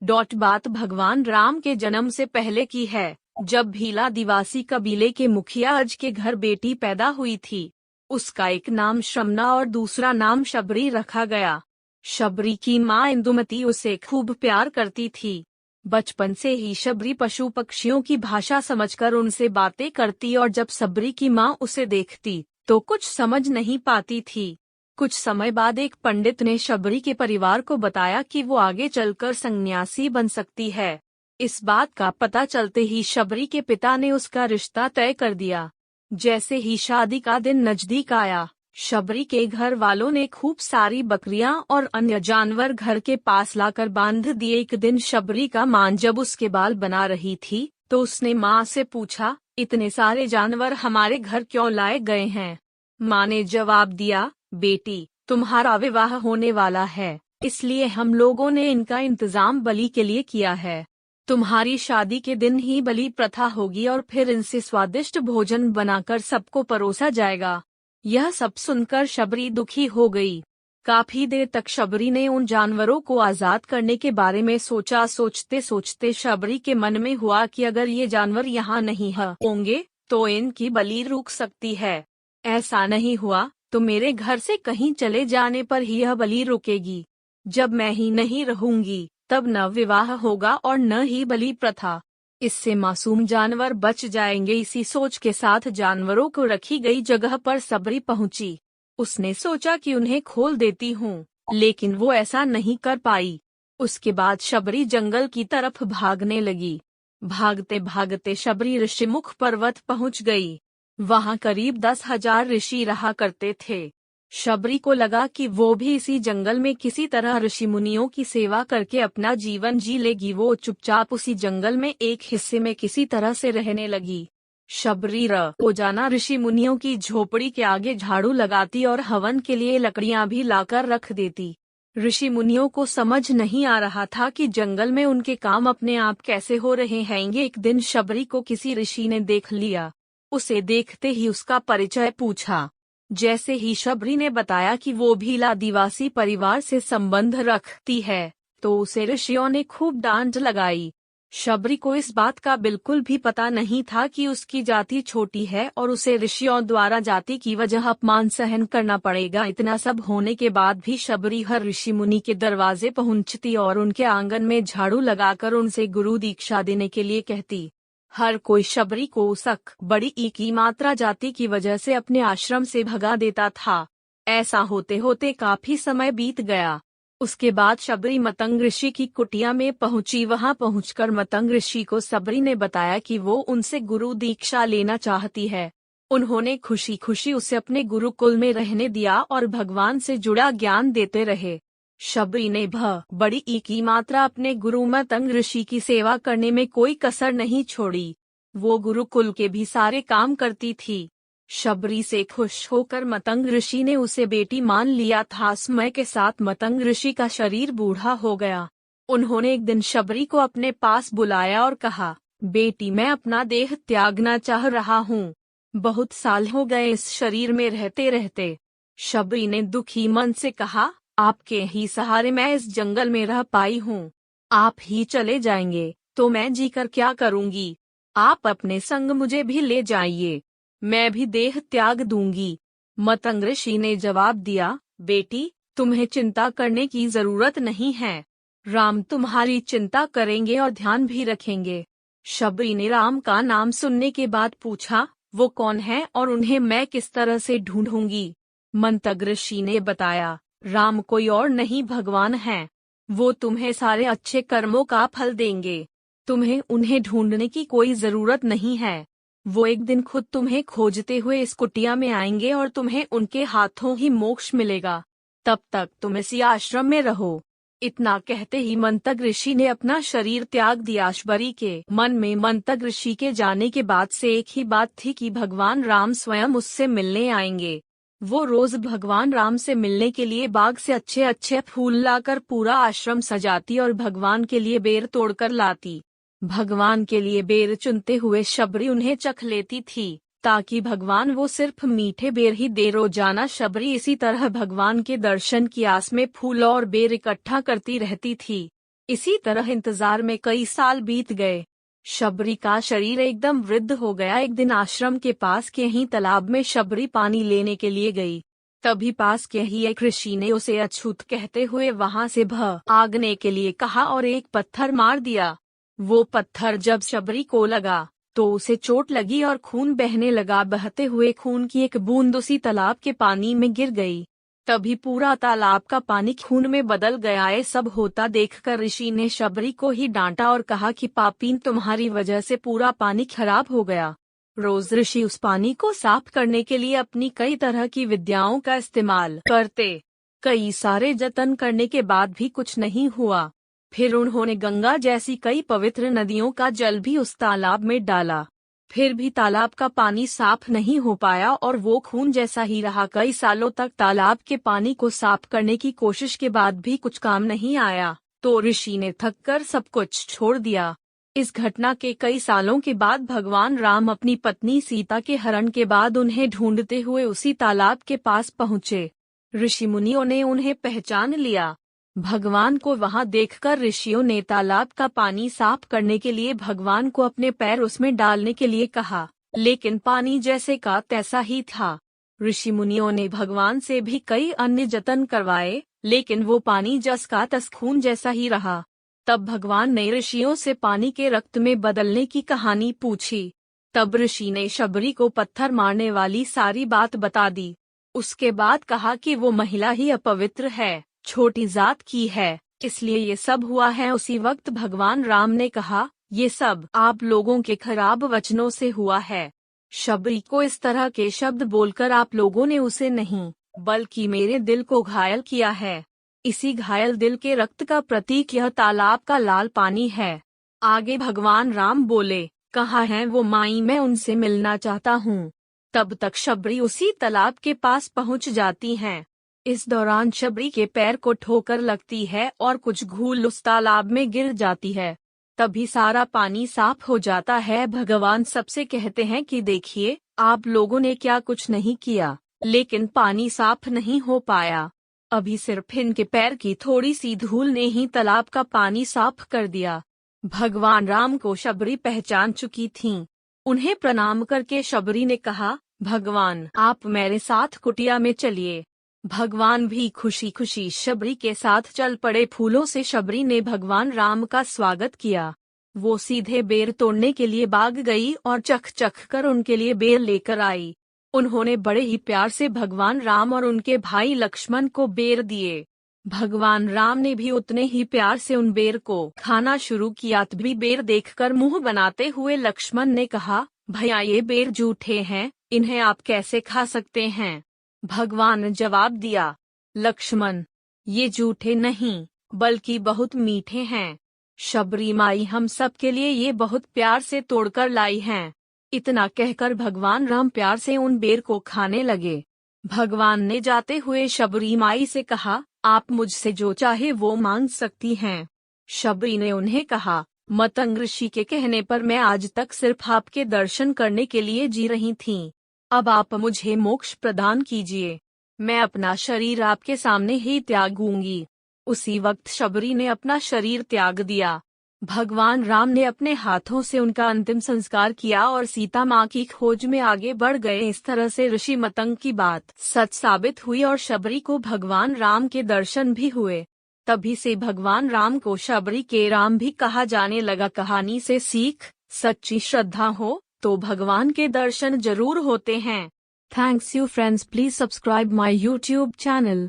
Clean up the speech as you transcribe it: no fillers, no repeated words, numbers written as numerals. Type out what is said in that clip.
बात भगवान राम के जन्म से पहले की है, जब भीला दिवासी कबीले के मुखिया अज के घर बेटी पैदा हुई थी। उसका एक नाम शमना और दूसरा नाम शबरी रखा गया। शबरी की माँ इंदुमती उसे खूब प्यार करती थी। बचपन से ही शबरी पशु पक्षियों की भाषा समझकर उनसे बातें करती और जब शबरी की माँ उसे देखती तो कुछ समझ नहीं पाती थी। कुछ समय बाद एक पंडित ने शबरी के परिवार को बताया कि वो आगे चलकर सन्यासी बन सकती है। इस बात का पता चलते ही शबरी के पिता ने उसका रिश्ता तय कर दिया। जैसे ही शादी का दिन नजदीक आया, शबरी के घर वालों ने खूब सारी बकरियां और अन्य जानवर घर के पास लाकर बांध दिए। एक दिन शबरी का मां जब उसके बाल बना रही थी तो उसने मां से पूछा, इतने सारे जानवर हमारे घर क्यों लाए गए हैं? मां ने जवाब दिया, बेटी, तुम्हारा विवाह होने वाला है, इसलिए हम लोगों ने इनका इंतजाम बलि के लिए किया है। तुम्हारी शादी के दिन ही बलि प्रथा होगी और फिर इनसे स्वादिष्ट भोजन बनाकर सबको परोसा जाएगा। यह सब सुनकर शबरी दुखी हो गई। काफी देर तक शबरी ने उन जानवरों को आजाद करने के बारे में सोचा। सोचते सोचते शबरी के मन में हुआ कि अगर ये जानवर यहाँ नहीं होंगे तो इनकी बलि रुक सकती है। ऐसा नहीं हुआ तो मेरे घर से कहीं चले जाने पर ही यह बलि रुकेगी। जब मैं ही नहीं रहूंगी तब न विवाह होगा और न ही बलि प्रथा। इससे मासूम जानवर बच जाएंगे। इसी सोच के साथ जानवरों को रखी गई जगह पर शबरी पहुंची। उसने सोचा कि उन्हें खोल देती हूँ, लेकिन वो ऐसा नहीं कर पाई। उसके बाद शबरी जंगल की तरफ भागने लगी। भागते भागते शबरी ऋषिमुख पर्वत पहुंच गई। वहां करीब 10,000 ऋषि रहा करते थे। शबरी को लगा कि वो भी इसी जंगल में किसी तरह ऋषि मुनियों की सेवा करके अपना जीवन जी लेगी। वो चुपचाप उसी जंगल में एक हिस्से में किसी तरह से रहने लगी। शबरी रोजाना ऋषि मुनियों की झोपड़ी के आगे झाड़ू लगाती और हवन के लिए लकड़ियां भी लाकर रख देती। ऋषि मुनियों को समझ नहीं आ रहा था कि जंगल में उनके काम अपने आप कैसे हो रहे हैं। एक दिन शबरी को किसी ऋषि ने देख लिया। उसे देखते ही उसका परिचय पूछा। जैसे ही शबरी ने बताया कि वो भील आदिवासी परिवार से संबंध रखती है तो उसे ऋषियों ने खूब डांट लगाई। शबरी को इस बात का बिल्कुल भी पता नहीं था कि उसकी जाति छोटी है और उसे ऋषियों द्वारा जाति की वजह अपमान सहन करना पड़ेगा। इतना सब होने के बाद भी शबरी हर ऋषि मुनि के दरवाजे पहुंचती और उनके आंगन में झाड़ू लगाकर उनसे गुरु दीक्षा देने के लिए कहती। हर कोई शबरी को उसक बड़ी ई की मात्रा जाति की वजह से अपने आश्रम से भगा देता था। ऐसा होते होते काफी समय बीत गया। उसके बाद शबरी मतंग ऋषि की कुटिया में पहुंची। वहां पहुंचकर मतंग ऋषि को शबरी ने बताया कि वो उनसे गुरु दीक्षा लेना चाहती है। उन्होंने खुशी खुशी उसे अपने गुरुकुल में रहने दिया और भगवान से जुड़ा ज्ञान देते रहे। शबरी ने बड़ी ई की मात्रा अपने गुरु मतंग ऋषि की सेवा करने में कोई कसर नहीं छोड़ी। वो गुरुकुल के भी सारे काम करती थी। शबरी से खुश होकर मतंग ऋषि ने उसे बेटी मान लिया था। समय के साथ मतंग ऋषि का शरीर बूढ़ा हो गया। उन्होंने एक दिन शबरी को अपने पास बुलाया और कहा, बेटी, मैं अपना देह त्यागना चाह रहा हूँ। बहुत साल हो गए इस शरीर में रहते रहते। शबरी ने दुखी मन से कहा, आपके ही सहारे मैं इस जंगल में रह पाई हूँ। आप ही चले जाएंगे तो मैं जीकर क्या करूँगी? आप अपने संग मुझे भी ले जाइए, मैं भी देह त्याग दूंगी। मतंग ऋषि ने जवाब दिया, बेटी, तुम्हें चिंता करने की जरूरत नहीं है। राम तुम्हारी चिंता करेंगे और ध्यान भी रखेंगे। शबरी ने राम का नाम सुनने के बाद पूछा, वो कौन है और उन्हें मैं किस तरह से ढूंढूंगी? मतंग ऋषि ने बताया, राम कोई और नहीं भगवान है। वो तुम्हें सारे अच्छे कर्मों का फल देंगे। तुम्हें उन्हें ढूंढने की कोई जरूरत नहीं है। वो एक दिन खुद तुम्हें खोजते हुए इस कुटिया में आएंगे और तुम्हें उनके हाथों ही मोक्ष मिलेगा। तब तक तुम इसी आश्रम में रहो। इतना कहते ही मतंग ऋषि ने अपना शरीर त्याग दिया। शबरी के मन में मतंग ऋषि के जाने के बाद से एक ही बात थी कि भगवान राम स्वयं उससे मिलने आएंगे। वो रोज भगवान राम से मिलने के लिए बाग से अच्छे अच्छे फूल लाकर पूरा आश्रम सजाती और भगवान के लिए बेर तोड़कर लाती। भगवान के लिए बेर चुनते हुए शबरी उन्हें चख लेती थी ताकि भगवान वो सिर्फ मीठे बेर ही दे। रोजाना शबरी इसी तरह भगवान के दर्शन की आस में फूल और बेर इकट्ठा करती रहती थी। इसी तरह इंतजार में कई साल बीत गए। शबरी का शरीर एकदम वृद्ध हो गया। एक दिन आश्रम के पास के ही तालाब में शबरी पानी लेने के लिए गई। तभी पास के ही एक ऋषि ने उसे अछूत कहते हुए वहां से भागने के लिए कहा और एक पत्थर मार दिया। वो पत्थर जब शबरी को लगा तो उसे चोट लगी और खून बहने लगा। बहते हुए खून की एक बूंद उसी तालाब के पानी में गिर गई। तभी पूरा तालाब का पानी खून में बदल गया। ये सब होता देखकर ऋषि ने शबरी को ही डांटा और कहा कि पापीन, तुम्हारी वजह से पूरा पानी खराब हो गया। रोज ऋषि उस पानी को साफ करने के लिए अपनी कई तरह की विद्याओं का इस्तेमाल करते। कई सारे जतन करने के बाद भी कुछ नहीं हुआ। फिर उन्होंने गंगा जैसी कई पवित्र नदियों का जल भी उस तालाब में डाला, फिर भी तालाब का पानी साफ नहीं हो पाया और वो खून जैसा ही रहा। कई सालों तक तालाब के पानी को साफ करने की कोशिश के बाद भी कुछ काम नहीं आया, तो ऋषि ने थककर सब कुछ छोड़ दिया। इस घटना के कई सालों के बाद भगवान राम अपनी पत्नी सीता के हरण के बाद उन्हें ढूंढते हुए उसी तालाब के पास पहुँचे। ऋषि मुनियों ने उन्हें पहचान लिया। भगवान को वहां देखकर ऋषियों ने तालाब का पानी साफ करने के लिए भगवान को अपने पैर उसमें डालने के लिए कहा, लेकिन पानी जैसे का तैसा ही था। ऋषि मुनियों ने भगवान से भी कई अन्य जतन करवाए, लेकिन वो पानी जस का तस खून जैसा ही रहा। तब भगवान ने ऋषियों से पानी के रक्त में बदलने की कहानी पूछी। तब ऋषि ने शबरी को पत्थर मारने वाली सारी बात बता दी। उसके बाद कहा कि वो महिला ही अपवित्र है, छोटी जात की है, इसलिए ये सब हुआ है। उसी वक्त भगवान राम ने कहा, ये सब आप लोगों के खराब वचनों से हुआ है। शबरी को इस तरह के शब्द बोलकर आप लोगों ने उसे नहीं, बल्कि मेरे दिल को घायल किया है। इसी घायल दिल के रक्त का प्रतीक यह तालाब का लाल पानी है। आगे भगवान राम बोले, कहाँ है वो माई, मैं उनसे मिलना चाहता हूँ। तब तक शबरी उसी तालाब के पास पहुँच जाती हैं। इस दौरान शबरी के पैर को ठोकर लगती है और कुछ घूल उस तालाब में गिर जाती है। तभी सारा पानी साफ हो जाता है। भगवान सबसे कहते हैं कि देखिए, आप लोगों ने क्या कुछ नहीं किया, लेकिन पानी साफ नहीं हो पाया। अभी सिर्फ इनके पैर की थोड़ी सी धूल ने ही तालाब का पानी साफ कर दिया। भगवान राम को शबरी पहचान चुकी थीं। उन्हें प्रणाम करके शबरी ने कहा, भगवान आप मेरे साथ कुटिया में चलिए। भगवान भी खुशी खुशी शबरी के साथ चल पड़े। फूलों से शबरी ने भगवान राम का स्वागत किया। वो सीधे बेर तोड़ने के लिए भाग गई और चख चख कर उनके लिए बेर लेकर आई। उन्होंने बड़े ही प्यार से भगवान राम और उनके भाई लक्ष्मण को बेर दिए। भगवान राम ने भी उतने ही प्यार से उन बेर को खाना शुरू किया। तभी बेर देखकर मुंह बनाते हुए लक्ष्मण ने कहा, भैया ये बेर जूठे हैं, इन्हें आप कैसे खा सकते हैं? भगवान ने जवाब दिया, लक्ष्मण ये जूठे नहीं बल्कि बहुत मीठे हैं। शबरी माई हम सब के लिए ये बहुत प्यार से तोड़कर लाई हैं। इतना कहकर भगवान राम प्यार से उन बेर को खाने लगे। भगवान ने जाते हुए शबरी माई से कहा, आप मुझसे जो चाहे वो मांग सकती हैं। शबरी ने उन्हें कहा, मतंग ऋषि के कहने पर मैं आज तक सिर्फ आपके दर्शन करने के लिए जी रही थी। अब आप मुझे मोक्ष प्रदान कीजिए। मैं अपना शरीर आपके सामने ही त्यागूंगी। उसी वक्त शबरी ने अपना शरीर त्याग दिया। भगवान राम ने अपने हाथों से उनका अंतिम संस्कार किया और सीता माँ की खोज में आगे बढ़ गए। इस तरह से ऋषि मतंग की बात सच साबित हुई और शबरी को भगवान राम के दर्शन भी हुए। तभी से भगवान राम को शबरी के राम भी कहा जाने लगा। कहानी से सीख, सच्ची श्रद्धा हो तो भगवान के दर्शन जरूर होते हैं। Thanks you friends, please subscribe my YouTube channel.